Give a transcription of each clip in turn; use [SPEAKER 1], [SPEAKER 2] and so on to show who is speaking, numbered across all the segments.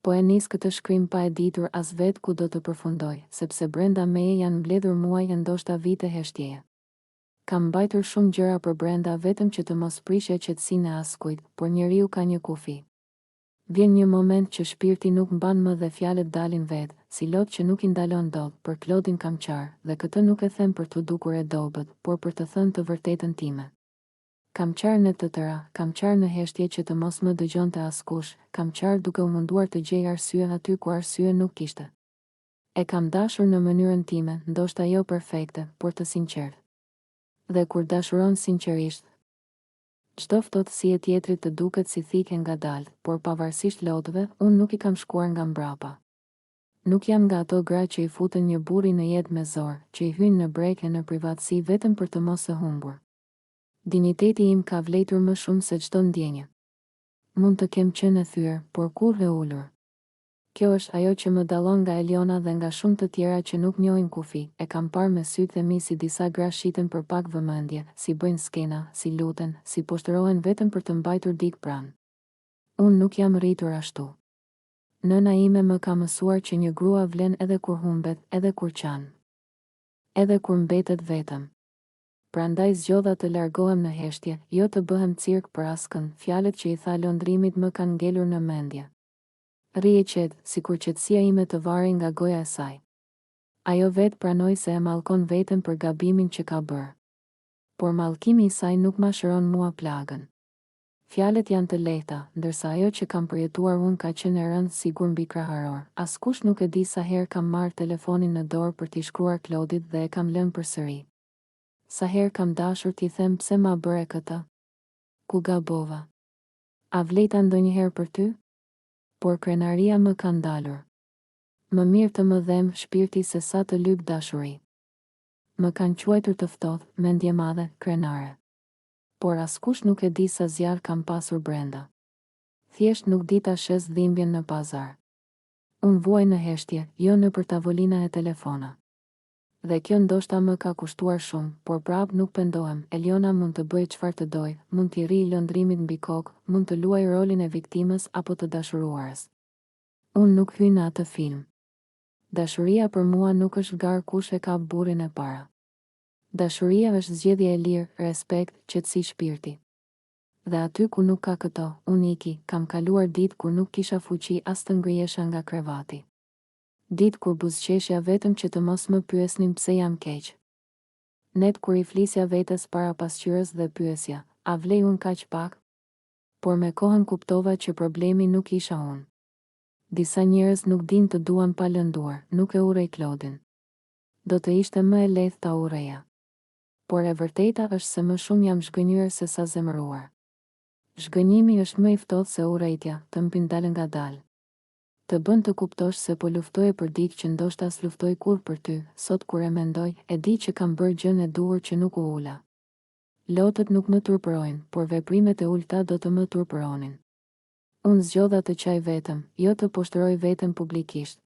[SPEAKER 1] Po e nis këtë shkrim pa e ditur as vetë ku do të përfundoj, sepse brenda meje janë mbledhur muaj e ndoshta vite heshtjeje. Kam mbajtur shumë gjëra për brenda vetëm që të mos prishje qetësinë e askujt, por njeriu ka një kufi. Vjen një moment që shpirti nuk mban më dhe fjalët dalin vetë, si lot që nuk i ndalon dot, për Klodin Kamqar, dhe këtë nuk e them për t'u dukur e dobët, por për të thënë të vërtetën time. Kamqar në të tëra, Kamqar në heshtje që të mos më dëgjonte askush, Kamqar duke u munduar të gjej arsye aty ku arsye nuk kishte. E kam dashur në mënyrën time, ndoshta jo perfekte, por të sinqertë. Dhe kur dashuron sinqerisht, çdo ftohtësi e tjetrit të duket si thike ngadalë, por pavarësisht lotëve, unë nuk i kam shkuar nga mbrapa. Nuk jam nga ato gra që i futën një burri në jetë me zor, që i hynë në breke në privatësi vetëm për të mos e humbur. Diniteti im ka vlejtur më shumë se çdo ndjenjë. Mund të kem qenë e thyer, por kur e ulur. Kjo është ajo që më dallon nga Eliona dhe nga shumë të tjera që nuk njohin kufi. E kam parë me sytë e mi si disa gra shiten për pak vëmendje, si bëjnë skena, si luten, si poshtërohen vetëm për të mbajtur dik pranë. Unë nuk jam rritur ashtu. Nëna ime më ka mësuar që një grua vlen edhe kur humbet, edhe kur qan. Edhe kur mbetet vetëm. Prandaj zgjodha të largohem në heshtje, jo të bëhem cirk për askën. Fjalët që i tha Londrimit më kanë ngelur në mendje. Rri e qetë, sikur qetësia ime të varri nga goja e saj. Ajo vetë pranoi se e mallkon veten për gabimin që ka bërë. Por mallkimi i saj nuk ma shëron mua plagën. Fjalët janë të lehta, ndërsa ajo që kam përjetuar unë ka qenë e rëndë sigur mbi kraharor. Askush nuk e di sa herë kam marrë telefonin në dorë për t'i shkruar Klodit dhe e kam lënë përsëri. Sa herë kam dashur t'i them pse ma bëre këtë? Ku gabova? A vlejta ndonjëherë për ty? Por krenaria më ka ndalur. Më mirë të më dhem shpirti se sa të lyp dashuri. Më kanë quajtur të ftohtë, mendje madhe, krenare. Por askush nuk e di sa zjarr kam pasur brenda. Thjesht nuk di ta shes dhimbjen në pazar. Unë vuaj në heshtje, jo në për tavolina e telefona. Dhe kjo ndoshta më ka kushtuar shumë, por prap nuk pendohem. Eliona mund të bëjë çfarë të dojë, mund t'i rrijë Londrimit mbi kokë, mund të luajë rolin e viktimës apo të dashuruarës. Unë nuk hyj në atë film. Dashuria për mua nuk është gar kush e ka burrin e para. Dashuria është zgjedhje e lirë, respekt, qetësi shpirti. Dhe aty ku nuk ka këto, unë iki, kam kaluar ditë kur nuk kisha fuqi as të ngrijesha nga krevati. Ditë kur buzëqeshja vetëm që të mos më pyesnin pse jam keq. Net kur i flisja vetes para pasqyrës dhe pyesja, a vlej unë kaq pak? Por me kohën kuptova që problemi nuk isha unë. Disa njerëz nuk din të duan pa lënduar, nuk e urrej Klodin. Do të ishte më e lehtë ta urreja. Por e vërteta është se më shumë jam zhgënjur se sa zemëruar. Zhgënjimi është më i ftohtë se urrejtja, të mpin dal nga dal. Të bën të kuptosh se po luftoje për ditë që ndoshta s'luftoj kur për ty. Sot kur e mendoj, e di që kam bërë gjën e duhur që nuk u ula. Lotët nuk më turpërojnë, por veprimet e ulta do të më turpëronin. Unë zgjodha të qaj vetëm, jo të poshtëroj vetëm publikisht.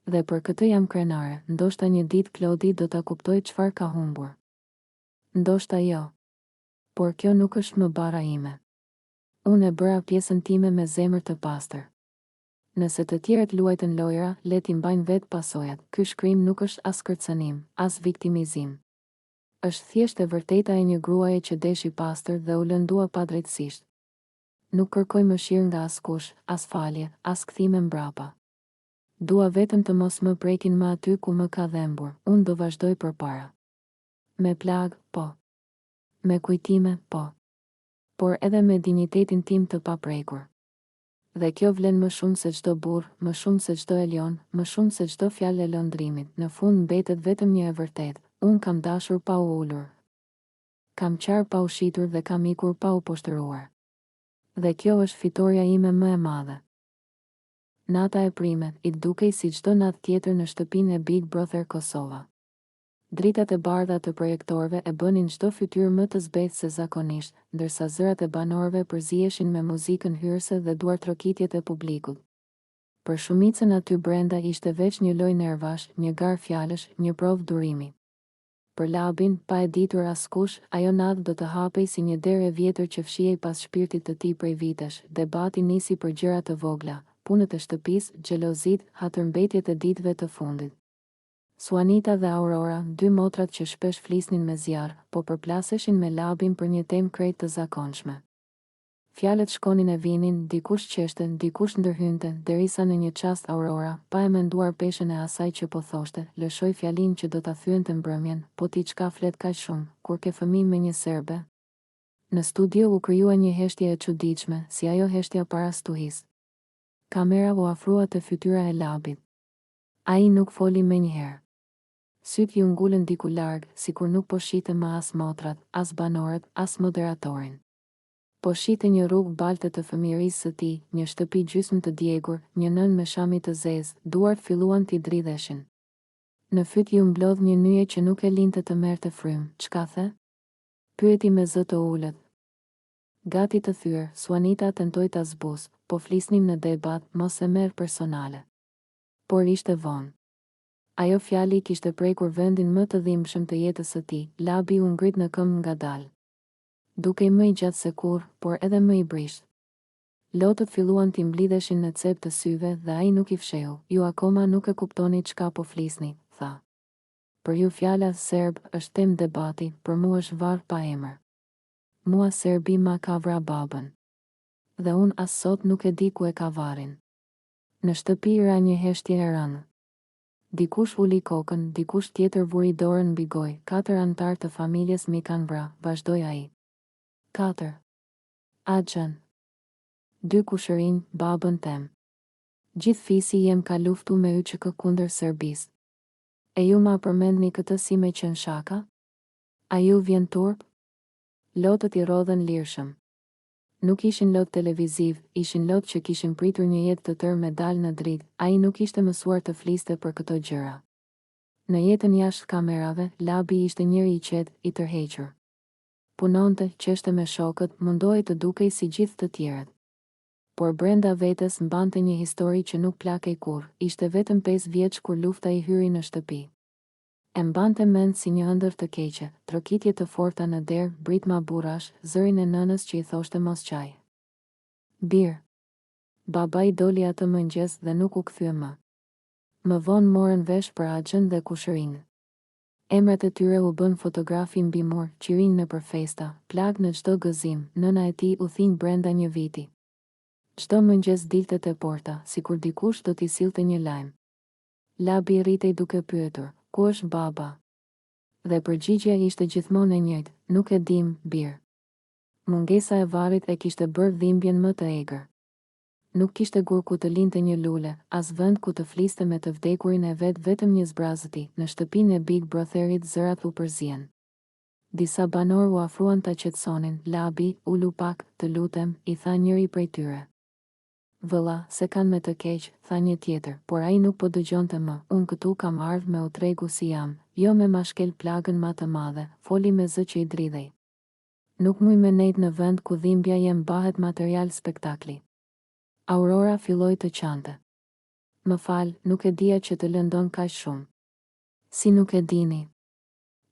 [SPEAKER 1] Dhe për këtë jam krenare, ndoshta një ditë Klodi do ta kuptoj çfarë ka humbur. Ndoshta jo. Por kjo nuk është më bara ime. Unë e bëra pjesën time me zemër të pastër. Nëse të tjerët luajtën lojra, le t'i mbajnë vetë pasojat. Ky shkrim nuk është as kërcënim, as viktimizim. Është thjesht e vërteta e një gruaje që deshi pastër dhe u lëndua padrejtësisht. Nuk kërkoj mëshirë nga askush, as falje, as kthime mbrapa. Dua vetëm të mos më prekin më aty ku më ka dhembur. Unë do vazhdoj përpara. Me plag, po. Me kujtime, po. Por edhe me dinitetin tim të paprekur. Dhe kjo vlen më shumë se çdo burr, më shumë se çdo Elion, më shumë se çdo fjalë e Londrimit. Në fund mbetet vetëm një e vërtetë. Unë kam dashur pa u ulur. Kam qarë pa u shitur dhe kam ikur pa u poshtëruar. Dhe kjo është fitoria ime më e madhe. Nata e primet, i dukej si çdo natë tjetër në shtëpinë e Big Brother Kosova. Dritat e bardha të projektorëve e bënin çdo fytyrë më të zbehtë se zakonisht, ndërsa zërat e banorëve përziheshin me muzikën hyrëse dhe duartrokitjet e publikut. Për shumicën aty brenda ishte veç një lojë nervash, një garë fjalësh, një provë durimi. Për Labin, pa e ditur askush, ajo natë do të hapej si një derë e vjetër që fshihej pas shpirtit të tij prej vitesh. Debati nisi për gjëra të vogla, punët e shtëpisë, xhelozit, hatërmbetjet e ditëve të fundit. Suanita dhe Aurora, dy motrat që shpesh flisnin me zjarr, po përplaseshin me Labin për një temë krejt të zakonshme. Fjalët shkonin e vinin, dikush qeshten, dikush ndërhynte, derisa në një çast Aurora, pa e menduar peshën e asaj që po thoshte, lëshoi fjalin që do ta thyente mbrëmjen, po ti çka flet kaq shumë, kur ke fëmijë me një serbe. Në studio u krijua një heshtje e çuditshme, si ajo heshtja para stuhis. Kamera u afrua te fytyra e Labit. Ai nuk foli menjëherë. Syt ju ngulën diku larg, sikur nuk po shite më as motrat, as banorët, as moderatorin. Po shite një rrugë balte të fëmijërisë së tij, një shtëpi gjysmë të djegur, një nën me shami të zezë, duart filluan t'i dridheshin. Në fyt ju mblodh një nyje që nuk e linte të merrte frym. Çka the? Pyeti me zë të ulët. Gati të thyer, Suanita tentoi ta zbus, po flisnim në debat, mos e merr personale. Por ishte vonë. Ajo fjali kishte prekur vendin më të dhimbshëm të jetës së tij. Labi u ngrit në këmbë ngadalë. Duke më i gjatë se kur, por edhe më i brisht. Lotët filluan t'i mblidheshin në cep të syve dhe ai nuk i fshehu. Ju akoma nuk e kuptoni çka po flisni, tha. Për ju fjala serb është temë debati, për mua është varr pa emër. Mua serbi ma ka vra babën. Dhe unë as sot nuk e di ku e ka varrin. Në shtëpi ra një heshtje e rënë. Dikush uli kokën, dikush tjetër vuri dorën mbi gojë. 4 anëtar të familjes mi kanë vra, vazhdoi ai. 4. Axhen. 2 kushërinj, babën tem. Gjithë fisi jem ka luftu me YÇK kundër Serbisë. E ju ma përmendni këtë si me qenë shaka? A ju vjen turp? Lotët i rodhen lirshëm. Nuk ishin lot televiziv, ishin lot që kishin pritur një jetë të tërë me dalë në dritë, ai nuk ishte mësuar të fliste për këto gjëra. Në jetën jashtë kamerave, Labi ishte njëri i qetë, i tërhequr. Punonte, qeshte me shokët, mundohej të dukej si gjithë të tjerët. Por brenda vetes mbante një histori që nuk plakej kurrë, ishte vetëm 5 vjeç kur lufta i hyri në shtëpi. E mbante mend si një ëndër të keqe, trokitje të forta në derë, britma burrash, zërin e nënës që i thoshte mos qaj. Bir. Baba i doli atë mëngjes dhe nuk u kthye më. Më vonë morën vesh për Axhen dhe kushërinë. Emrat e tyre u bën fotografi mbi mur, qirin në për festa, plag në çdo gëzim, nëna e tij u thinj brenda një viti. Çdo mëngjes dilte te porta, sikur dikush do t'i sillte një lajm. Labi rritej duke pyetur, ku është baba? Dhe përgjigjja ishte gjithmonë e njëjtë, nuk e dim, bir. Mungesa e varrit e kishte bërë dhimbjen më të egër. Nuk kishte gur ku të linte një lule, as vend ku të fliste me të vdekurin e vet, vetëm një zbrazëti. Në shtëpinë e Big Brotherit zërat u përzien. Disa banor u afruan ta qetësonin. Labi, ulu pak, të lutem, i tha njëri prej tyre. Vëlla, se kanë me të keq, tha një tjetër, por ai nuk po dëgjonte më. Unë këtu kam ardhur me u tregu si jam, jo me mashkel plagën ma të madhe, foli me zë që i dridhej. Nuk muj me nejt në vend ku dhimbja jem bahet material spektakli. Aurora filloi të qante. Më fal, nuk e dija që të lëndon kaq shumë. Si nuk e dini?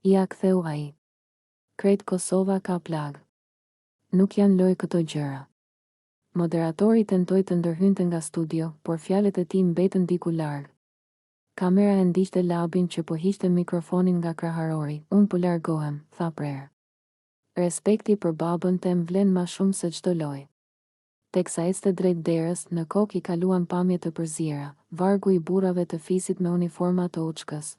[SPEAKER 1] Ja ktheu ai. Krejt Kosova ka plag. Nuk janë loj këto gjëra. Moderatori tentoi të ndërhynte nga studio, por fjalët e tij mbetën diku larg. Kamera e ndiqte Labin që po hiqte mikrofonin nga kraharori. Unë po largohem, tha prerë. Respekti për babën tem vlen ma shumë se çdo lojë. Teksa ecte drejt derës, në kokë i kaluan pamje të përziera, vargu i burrave të fisit me uniforma të UÇK-s.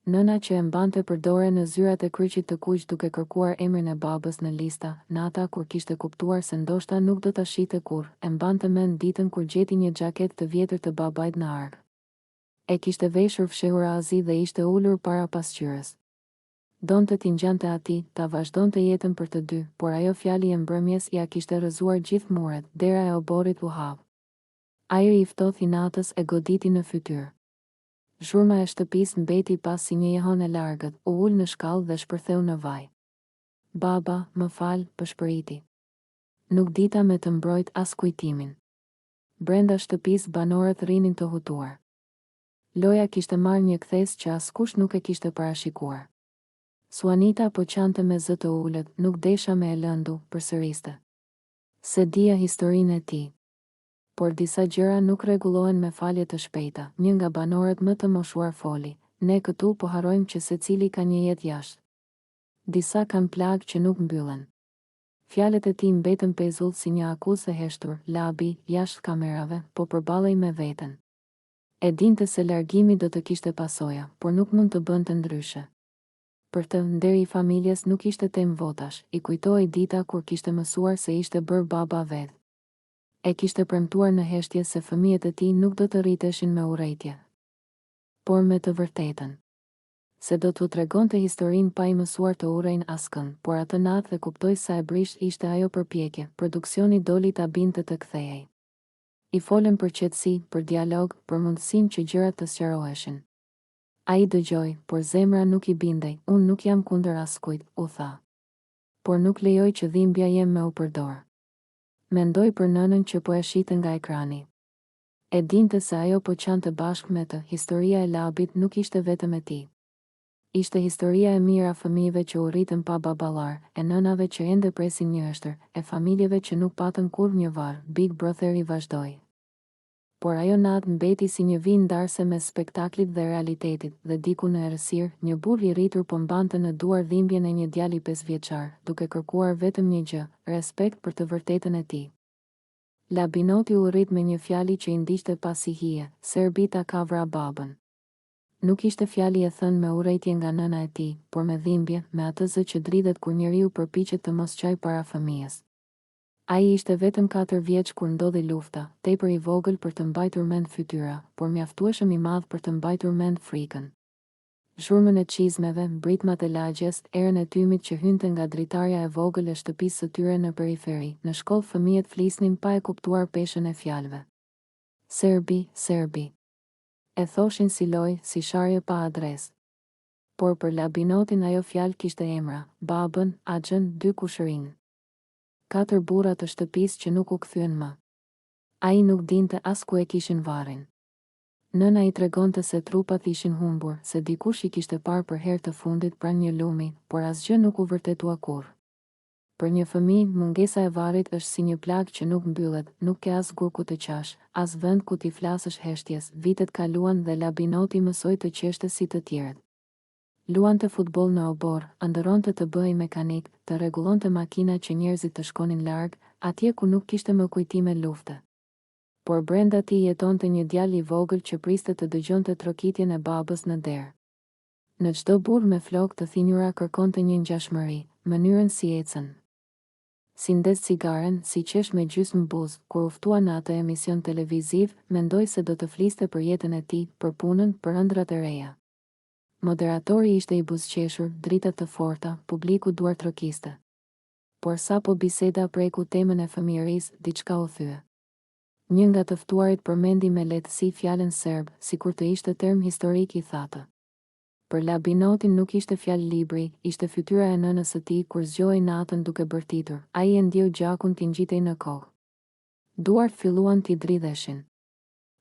[SPEAKER 1] Nëna që e mbante për dore në zyrat e kryqit të kuq duke kërkuar emrin e babës në lista, nata kur kishte kuptuar se ndoshta nuk do ta shite kurrë, e mbante mend ditën kur gjeti një xhaketë të vjetër të babait në arg. E kishte veshur fshehur azi dhe ishte ulur para pasqyrës. Donte t'i ngjante atij, ta vazhdonte jetën për të dy, por ajo fjali e mbrëmjes ja kishte rrëzuar gjithë muret, dera e oborrit u hap. Ajri i ftohtë i natës e goditi në fytyrë. Zhurma e shtëpisë mbeti pas si një jehon e largët, u ul në shkallë dhe shpërtheu në vaj. Baba, më fal, pëshpëriti. Nuk dita me të mbrojt as kujtimin. Brenda shtëpisë banorët rrinin të hutuar. Loja kishte marrë një kthes që askush nuk e kishte parashikuar. Suanita po qante me zë të ulët, nuk desha me e lëndu, përsëriste. Se dija historinë e tij. por disa gjëra nuk rregullohen me falje të shpejta. Një nga banorët më të moshuar foli: "Ne këtu po harrojmë që secili ka një jetë jashtë. Disa kanë plagë që nuk mbyllen." Fjalët e tij mbetën pezull si një akuzë e heshtur. Labi, jashtë kamerave, po përballej me veten. E dinte se largimi do të kishte pasoja, por nuk mund të bënte ndryshe. Për të, nderi I familjes nuk ishte temë votash. I kujtoi dita kur kishte mësuar se ishte bërë baba vetë. E kishte premtuar në heshtje se fëmijët e tij nuk do të rriteshin me urrejtje, por me të vërtetën. Se do t'u tregonte historinë pa I mësuar të urrejnë askënd, por atë natë dhe kuptoi sa e brisht ishte ajo përpjekje. Produksioni doli ta binte të kthehej. I folën për qetësi, për dialog, për mundësinë që gjërat të sqaroheshin. Ai dëgjoi, por zemra nuk I bindej. "Unë nuk jam kundër askujt," u tha. "Por nuk lejoj që dhimbja jem me u përdor." Mendoi për nënën që po e shite nga ekrani. E dinte se ajo po qante bashkë me të. Historia e Labit nuk ishte vetëm e tij. Ishte historia e mira fëmijëve që u rritën pa baballar, e nënave që ende presin një ështër, e familjeve që nuk patën kurrë një varr. Big Brotheri vazhdoi. Por ajo natë mbeti si një vijë ndarse mes spektaklit dhe realitetit, dhe diku në errësirë, një burr I rritur po mbante në duar dhimbjen e një djali 5 vjeçar, duke kërkuar vetëm një gjë: respekt për të vërtetën e tij. Labinoti u rrit me një fjali që I ndiqte pasi hije: "Serbi ta ka vra babën." Nuk ishte fjali e thënë me urrejtje nga nëna e tij, por me dhimbje, me atë zë që dridhet kur njeriu përpiqet të mos qaj para fëmijës. Ai ishte vetëm 4 vjeç kur ndodhi lufta, tepër I vogël për të mbajtur mend fytyra, por mjaftueshëm I madh për të mbajtur mend frikën. Zhurmën e çizmeve, mbritmat e lagjes, erën e tymit që hynte nga dritarja e vogël e shtëpisë së tyre në periferi. Në shkollë fëmijët flisnin pa e kuptuar peshën e fjalëve. Serbi, Serbi. E thoshin si loj, si sharje pa adres. Por për Labinotin ajo fjalë kishte emra: babën, axhën, 2 kushërinë. 4 burra të shtëpisë që nuk u kthyen më. Ai nuk dinte as ku e kishin varrin. Nëna I tregonte se trupat ishin humbur, se dikush I kishte parë për herë të fundit pranë një lumi, por asgjë nuk u vërtetua kurrë. Për një fëmijë, mungesa e varrit është si një plagë që nuk mbyllet, nuk ke as gur ku të qash, as vend ku t'i flasësh heshtjes. Vitet kaluan dhe Labinoti mësoi të qeshte si të tjerët. Luante futboll në obor, ëndërronte të bëhej mekanik, të rregullonte makina që njerëzit të shkonin larg, atje ku nuk kishte më kujtime lufte. Por brenda tij jetonte një djalë I vogël që priste të dëgjonte trokitjen e babës në derë. Në çdo burr me flokë të thinjura kërkonte një ngjashmëri: mënyrën si ecën, si ndes cigaren, si qesh me gjysmë buzë. Kur u ftua në atë emision televiziv, mendoi se do të fliste për jetën e tij, për punën, për ëndrat e reja. Moderatori ishte I buzëqeshur, dritat të forta, publiku duar trokiste. Por sapo biseda preku temën e fëmijërisë, diçka u thye. Një nga të ftuarit përmendi me lehtësi fjalën serb, sikur të ishte term historik I thatë. Për Labinotin nuk ishte fjalë libri, ishte fytyra e nënës së tij kur zgjohej natën duke bërtitur. Ai e ndjeu gjakun t'i ngjitej në kokë. Duart filluan t'i dridheshin.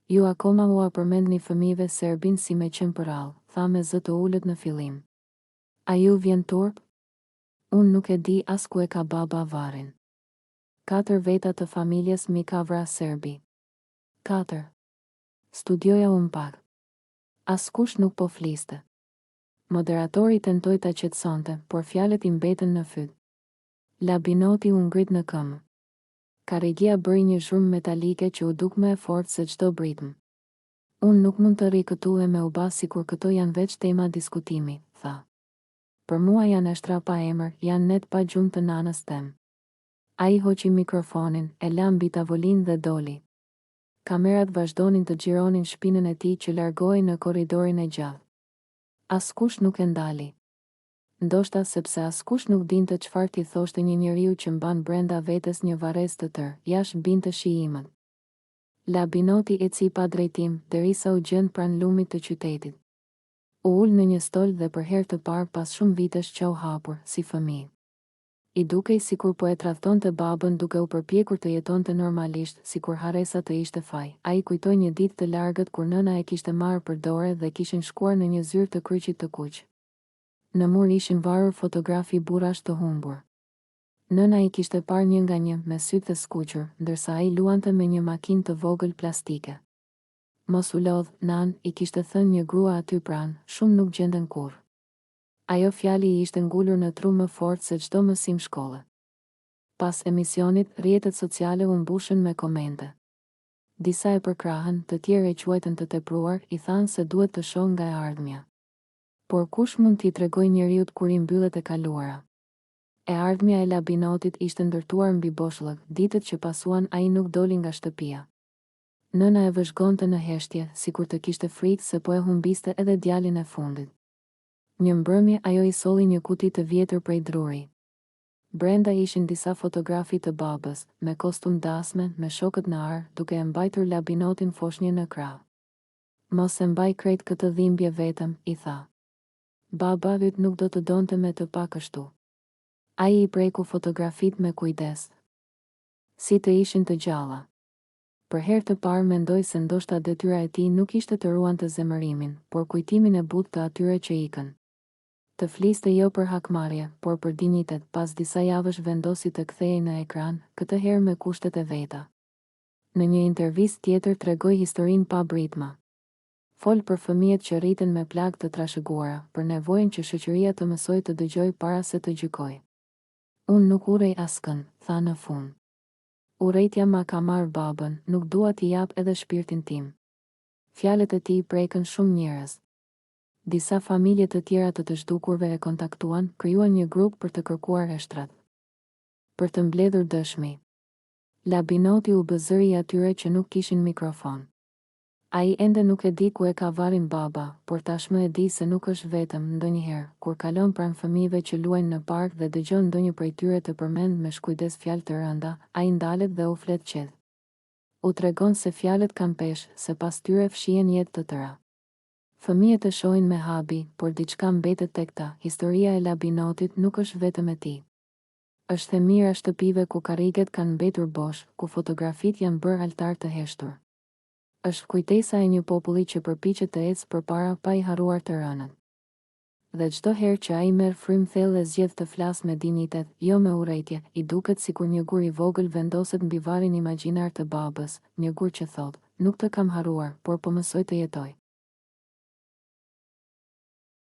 [SPEAKER 1] Ju akoma ua përmendni fëmijëve serbin si me qenë përrall, tha me zë të ulët në fillim. A ju vjen turp? Unë nuk e di as ku e ka baba varrin. 4 veta të familjes mi ka vra serbi. 4. Studioja unë pak. Askush nuk po fliste. Moderatori tentoi ta qetësonte, por fjalët I mbetën në fyt. Labinoti u ngrit në këmbë. Karrigia bëri një zhurmë metalike që u duk më e fortë se çdo britm. Unë nuk mund të rri këtu e me u bas sikur këto janë veç tema diskutimi, tha. Për mua janë eshtra pa emër, janë net pa gjumë të nanës tem. Ai hoqi mikrofonin, e la mbi tavolinë dhe doli. Kamerat vazhdonin të xhironin shpinën e tij që largohej në korridorin e gjatë. Askush nuk e ndali. Ndoshta sepse askush nuk dinte çfarë t'i thoshte një njeriu që mban brenda vetes një varrezë të tërë, jashtë binte shiimën. Labinoti eci pa drejtim, derisa u gjend pranë lumit të qytetit. U ul në një stol dhe për herë të parë pas shumë vitesh qau hapur, si fëmijë. I dukej sikur po e tradhtonte babën duke u përpjekur të jetonte normalisht, sikur haresa të ishte faj. Ai kujtoi një ditë të largët kur nëna e kishte marrë për dorë dhe kishin shkuar në një zyrë të kryqit të kuq. Në mur ishin varur fotografi burrash të humbur. Nëna i kishte parë një nga një me sytë të skuqur, ndërsa ai luante me një makinë të vogël plastike. Mos u lodh, nan, i kishte thënë një grua aty pranë, shumë nuk gjenden kurrë. Ajo fjali i ishte ngulur në tru më fort se çdo mësim shkolle. Pas emisionit, rrjetet sociale u mbushën me komente. Disa e përkrahën, të tjerë e quajtën të tepruar, i thanë se duhet të shohë nga e ardhmja. Por kush mund t'i tregoj njeriut kur i mbyllet e kaluara? E ardhmja e Labinotit ishte ndërtuar mbi boshllëk, ditët që pasuan ai nuk doli nga shtëpia. Nëna e vëzhgonte në heshtje, sikur të kishte frikë se po e humbiste edhe djalin e fundit. Një mbrëmje ajo i solli një kuti të vjetër prej druri. Brenda ishin disa fotografi të babës, me kostum dasme, me shokët në ar, duke e mbajtur Labinotin foshnjë në krah. Mos e mbaj krejt këtë dhimbje vetëm, i tha. Baba yt nuk do të donte me të pa kështu. Ai i preku fotografit me kujdes. Si të ishin të gjalla. Për herë të parë mendoj se ndoshta detyra e tij nuk ishte të ruante zemërimin, por kujtimin e butë të atyre që ikën. Të fliste jo për hakmarrje, por për dinjitet, pas disa javësh vendosi të kthehej në ekran, këtë herë me kushtet e veta. Në një intervistë tjetër tregoi historinë pa britma. Fol për fëmijët që rriten me plagë të trashëguara, për nevojën që shoqëria të mësojë të dëgjojë para se të gjykojë. Unë nuk urej askën, tha në fund. Urrejtja ma ka marrë babën, nuk dua t'i jap edhe shpirtin tim. Fjalët e tij prekën shumë njerëz. Disa familje të tjera të zhdukurve e kontaktuan, krijuan një grup për të kërkuar eshtrat. Për të mbledhur dëshmi. Labinoti u bë zëri i atyre që nuk kishin mikrofon. Ai ende nuk e di ku e ka varrin baba, por tashmë e di se nuk është vetëm. Ndonjëherë, kur kalon pranë fëmijëve që luajnë në park dhe dëgjon ndonjë prej tyre të përmend me shkujdes fjalë të rënda, ai ndalet dhe u flet qetë. U tregon se fjalët kanë peshë, se pas tyre fshihen jetë të tëra. Fëmijët e shohin me habi, por diçka mbetet tek ta. Historia e Labinotit nuk është vetëm e tij. Është e mira shtëpive ku karriget kanë mbetur bosh, ku fotografit janë bërë altar të heshtur. Është kujtesa e një populli që përpiqet të ecë përpara pa i harruar të rënën. Dhe çdo herë që ai merr frymë thellë e zgjedh të flasë me dinjitet, jo me urrejtje, i duket sikur një gur i vogël vendoset mbi varrin imagjinar të babës, një gur që thotë, nuk të kam harruar, por po mësoj të jetoj.